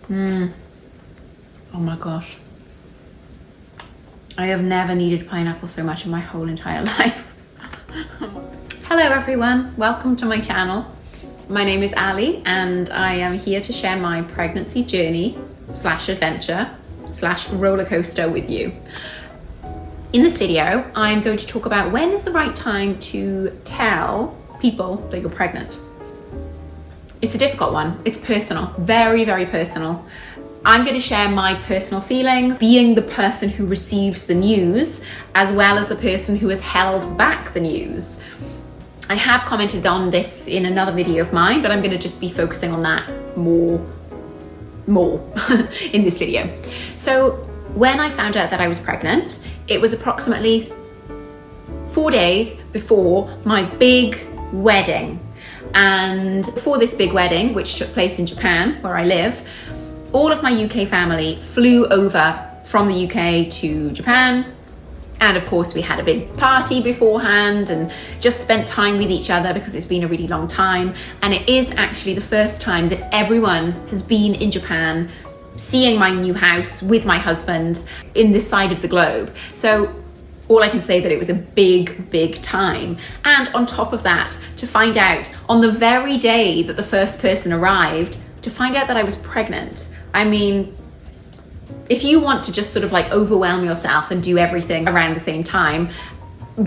Oh my gosh. I have never needed pineapple so much in my whole entire life. Hello everyone, welcome to my channel. My name is Ali and I am here to share my pregnancy journey / adventure / roller coaster with you. In this video, I'm going to talk about when is the right time to tell people that you're pregnant. It's a difficult one. It's personal, very, very personal. I'm going to share my personal feelings, being the person who receives the news, as well as the person who has held back the news. I have commented on this in another video of mine, but I'm going to just be focusing on that more in this video. So when I found out that I was pregnant, it was approximately 4 days before my big wedding. And before this big wedding, which took place in Japan, where I live, all of my UK family flew over from the UK to Japan. And of course we had a big party beforehand and just spent time with each other because it's been a really long time. And it is actually the first time that everyone has been in Japan, seeing my new house with my husband in this side of the globe. So all I can say that it was a big, big time. And on top of that, to find out on the very day that the first person arrived, to find out that I was pregnant. I mean, if you want to just sort of like overwhelm yourself and do everything around the same time,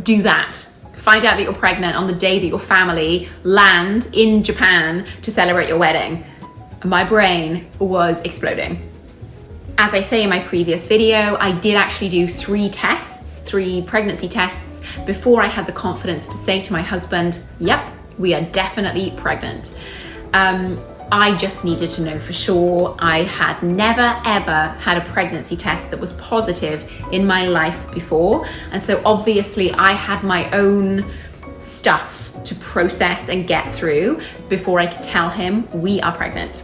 do that. Find out that you're pregnant on the day that your family land in Japan to celebrate your wedding. My brain was exploding. As I say in my previous video, I did actually do 3 pregnancy tests before I had the confidence to say to my husband, yep, we are definitely pregnant. I just needed to know for sure. I had never ever had a pregnancy test that was positive in my life before. And so obviously I had my own stuff to process and get through before I could tell him we are pregnant.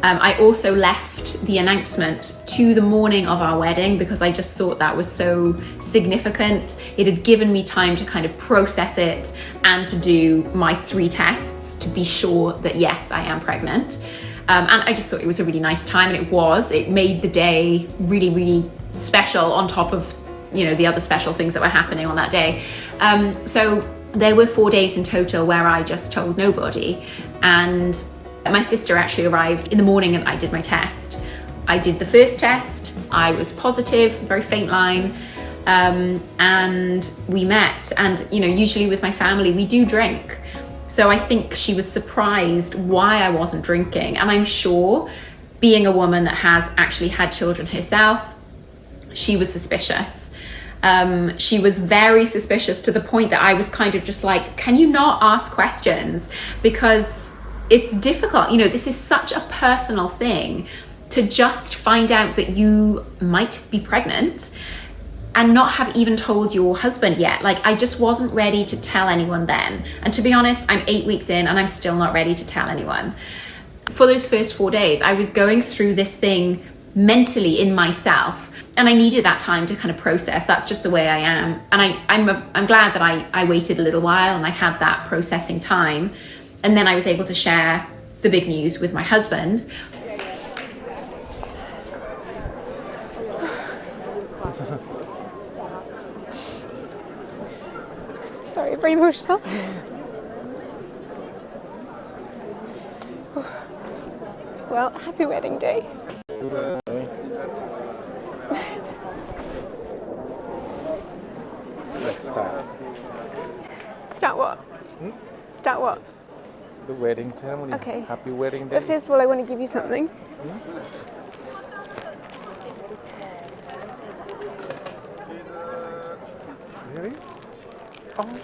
I also left the announcement to the morning of our wedding because I just thought that was so significant. It had given me time to kind of process it and to do my 3 tests to be sure that yes, I am pregnant. And I just thought it was a really nice time, and it made the day really, really special on top of, you know, the other special things that were happening on that day. So there were 4 days in total where I just told nobody. And my sister actually arrived in the morning and I did my test. I did the first test, I was positive, very faint line, and we met. And, you know, usually with my family, we do drink. So I think she was surprised why I wasn't drinking. And I'm sure, being a woman that has actually had children herself, she was suspicious. She was very suspicious to the point that I was kind of just like, can you not ask questions? Because it's difficult, you know, this is such a personal thing to just find out that you might be pregnant and not have even told your husband yet. Like, I just wasn't ready to tell anyone then. And to be honest, I'm 8 weeks in and I'm still not ready to tell anyone. For those first 4 days, I was going through this thing mentally in myself, and I needed that time to kind of process. That's just the way I am. And I'm glad that I waited a little while and I had that processing time. And then I was able to share the big news with my husband. Sorry, very emotional. Well, happy wedding day. Let's start. Start what? Start what? The wedding ceremony. Okay. Happy wedding day. But first of all, I want to give you something. Really? Oh.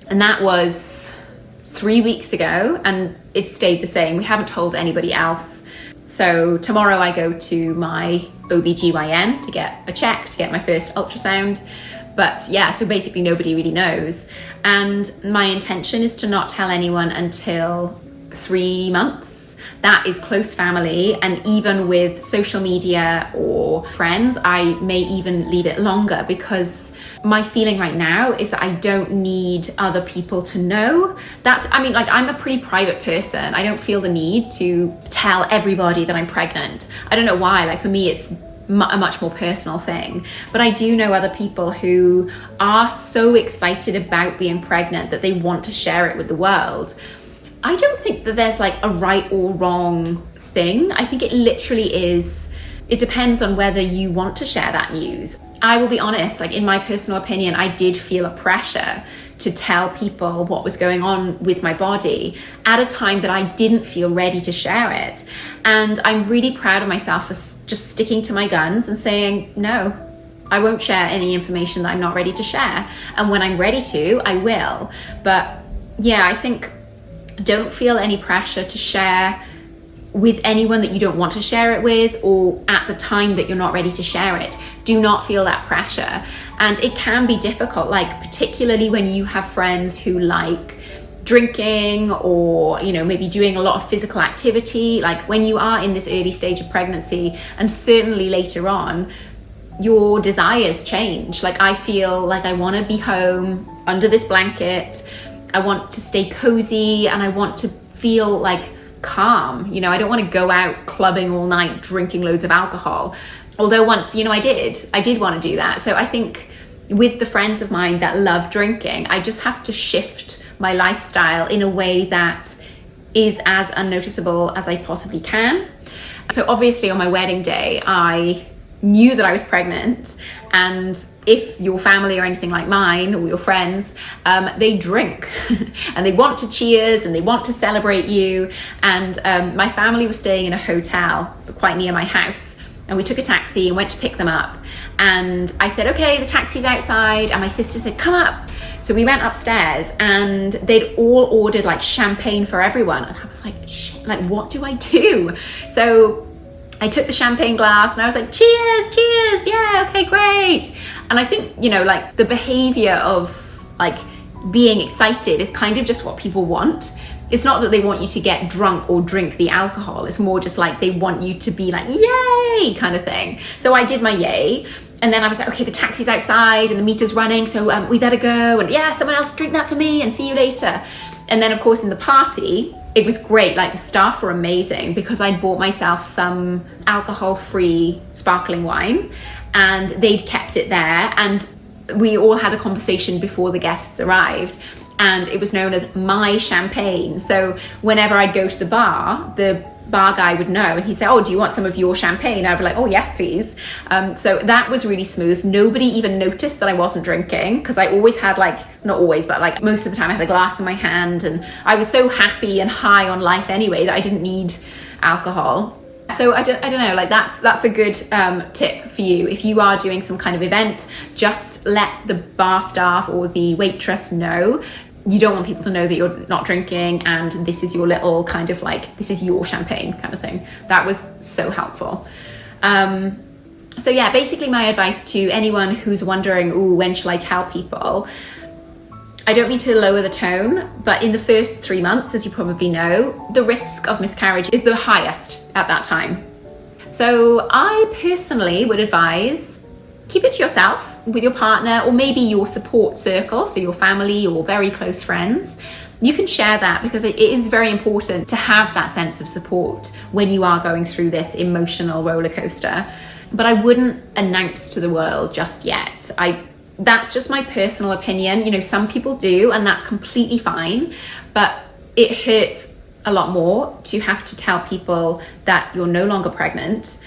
And that was 3 weeks ago, and it stayed the same. We haven't told anybody else. So tomorrow I go to my OBGYN to get a check, to get my first ultrasound. But yeah, so basically nobody really knows. And my intention is to not tell anyone until 3 months. That is close family, and even with social media or friends, I may even leave it longer because My feeling right now is that I don't need other people to know. I'm a pretty private person. I don't feel the need to tell everybody that I'm pregnant. I don't know why. Like, for me, it's a much more personal thing. But I do know other people who are so excited about being pregnant that they want to share it with the world. I don't think that there's like a right or wrong thing. I think it literally is, it depends on whether you want to share that news. I will be honest, like, in my personal opinion, I did feel a pressure to tell people what was going on with my body at a time that I didn't feel ready to share it. And I'm really proud of myself for just sticking to my guns and saying, no, I won't share any information that I'm not ready to share. And when I'm ready to, I will. But yeah, I think don't feel any pressure to share with anyone that you don't want to share it with, or at the time that you're not ready to share it. Do not feel that pressure. And it can be difficult, like particularly when you have friends who like drinking or, you know, maybe doing a lot of physical activity. Like when you are in this early stage of pregnancy, and certainly later on, your desires change. Like, I feel like I want to be home under this blanket. I want to stay cozy, and I want to feel like calm. You know, I don't want to go out clubbing all night, drinking loads of alcohol. Although once, you know, I did want to do that. So I think with the friends of mine that love drinking, I just have to shift my lifestyle in a way that is as unnoticeable as I possibly can. So obviously on my wedding day, I knew that I was pregnant, and if your family or anything like mine, or your friends, they drink and they want to cheers and they want to celebrate you. And my family was staying in a hotel quite near my house, and we took a taxi and went to pick them up. And I said, okay, the taxi's outside, and my sister said, come up. So we went upstairs, and they'd all ordered like champagne for everyone, and I was like, shit, like, what do I do? So I took the champagne glass and I was like, cheers, cheers, yeah, okay, great. And I think, you know, like, the behavior of like being excited is kind of just what people want. It's not that they want you to get drunk or drink the alcohol. It's more just like they want you to be like, yay, kind of thing. So I did my yay. And then I was like, okay, the taxi's outside and the meter's running, so we better go. And yeah, someone else drink that for me and see you later. And then of course in the party, it was great. Like, the staff were amazing because I'd bought myself some alcohol-free sparkling wine, and they'd kept it there. And we all had a conversation before the guests arrived, and it was known as my champagne. So whenever I'd go to the bar guy would know, and he'd say, oh, do you want some of your champagne? I'd be like, oh yes, please. So that was really smooth. Nobody even noticed that I wasn't drinking, because I always had, like, not always, but like most of the time I had a glass in my hand, and I was so happy and high on life anyway that I didn't need alcohol. So I don't know, like, that's a good tip for you. If you are doing some kind of event, just let the bar staff or the waitress know. You don't want people to know that you're not drinking, and this is your little kind of like, this is your champagne kind of thing. That was so helpful. So yeah, basically my advice to anyone who's wondering, ooh, when shall I tell people? I don't mean to lower the tone, but in the first 3 months, as you probably know, the risk of miscarriage is the highest at that time. So I personally would advise, keep it to yourself with your partner, or maybe your support circle, so your family or very close friends. You can share that, because it is very important to have that sense of support when you are going through this emotional roller coaster. But I wouldn't announce to the world just yet. That's just my personal opinion. You know, some people do, and that's completely fine, but it hurts a lot more to have to tell people that you're no longer pregnant,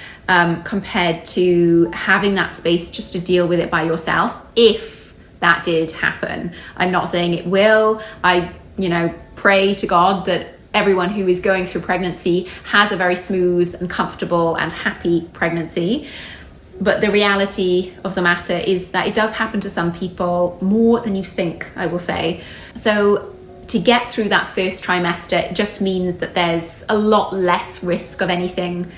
compared to having that space just to deal with it by yourself, if that did happen. I'm not saying it will. I, you know, pray to God that everyone who is going through pregnancy has a very smooth and comfortable and happy pregnancy. But the reality of the matter is that it does happen to some people more than you think, I will say. So to get through that first trimester just means that there's a lot less risk of anything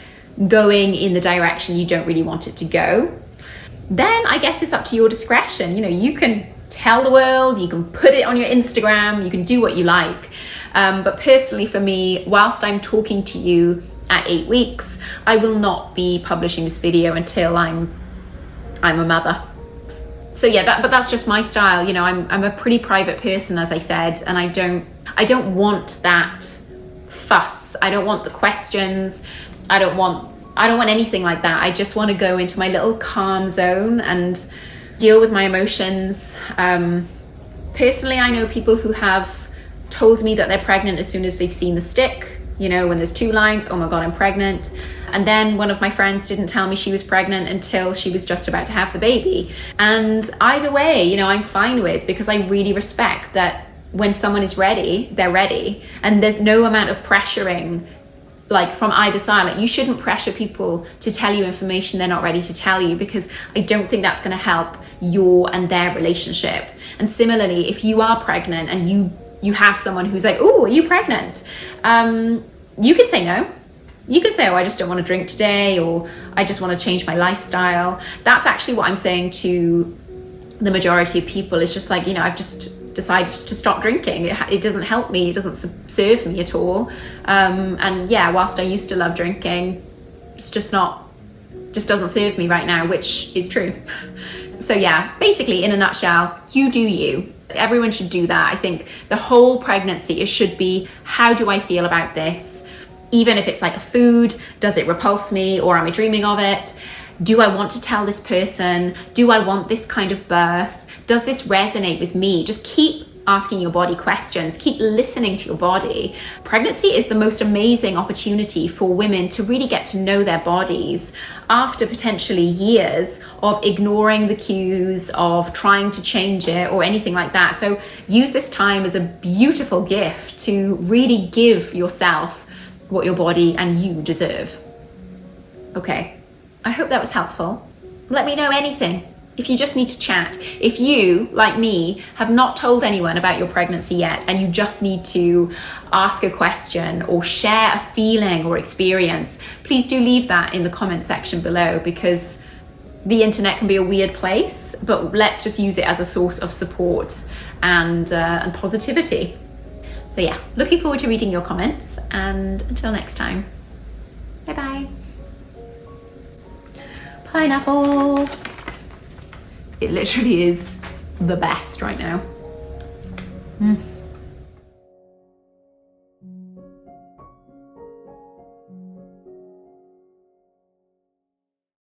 going in the direction you don't really want it to go. Then I guess it's up to your discretion. You know, you can tell the world, you can put it on your Instagram, you can do what you like. But personally for me, whilst I'm talking to you at 8 weeks, I will not be publishing this video until I'm a mother. So yeah, but that's just my style. You know, I'm a pretty private person, as I said, and I don't want that fuss. I don't want the questions. I don't want anything like that. I just want to go into my little calm zone and deal with my emotions. Personally, I know people who have told me that they're pregnant as soon as they've seen the stick. You know, when there's 2 lines, oh my God, I'm pregnant. And then one of my friends didn't tell me she was pregnant until she was just about to have the baby. And either way, you know, I'm fine with, because I really respect that when someone is ready, they're ready. And there's no amount of pressuring, like from either side. Like, you shouldn't pressure people to tell you information they're not ready to tell you, because I don't think that's going to help your and their relationship. And similarly, if you are pregnant and you have someone who's like, oh, are you pregnant? You can say no. You can say, oh, I just don't want to drink today, or I just want to change my lifestyle. That's actually what I'm saying to the majority of people. Is just like, you know, I've just decided to stop drinking. It doesn't help me. It doesn't serve me at all. And yeah, whilst I used to love drinking, it's just doesn't serve me right now, which is true. So yeah, basically in a nutshell, you do you. Everyone should do that. I think the whole pregnancy, it should be, how do I feel about this? Even if it's like a food, does it repulse me, or am I dreaming of it? Do I want to tell this person? Do I want this kind of birth? Does this resonate with me? Just keep asking your body questions, keep listening to your body. Pregnancy is the most amazing opportunity for women to really get to know their bodies after potentially years of ignoring the cues, of trying to change it or anything like that. So use this time as a beautiful gift to really give yourself what your body and you deserve. Okay, I hope that was helpful. Let me know anything. If you just need to chat, if you, like me, have not told anyone about your pregnancy yet, and you just need to ask a question or share a feeling or experience, please do leave that in the comment section below, because the internet can be a weird place, but let's just use it as a source of support and positivity. So yeah, looking forward to reading your comments, and until next time, bye-bye. Pineapple. It literally is the best right now.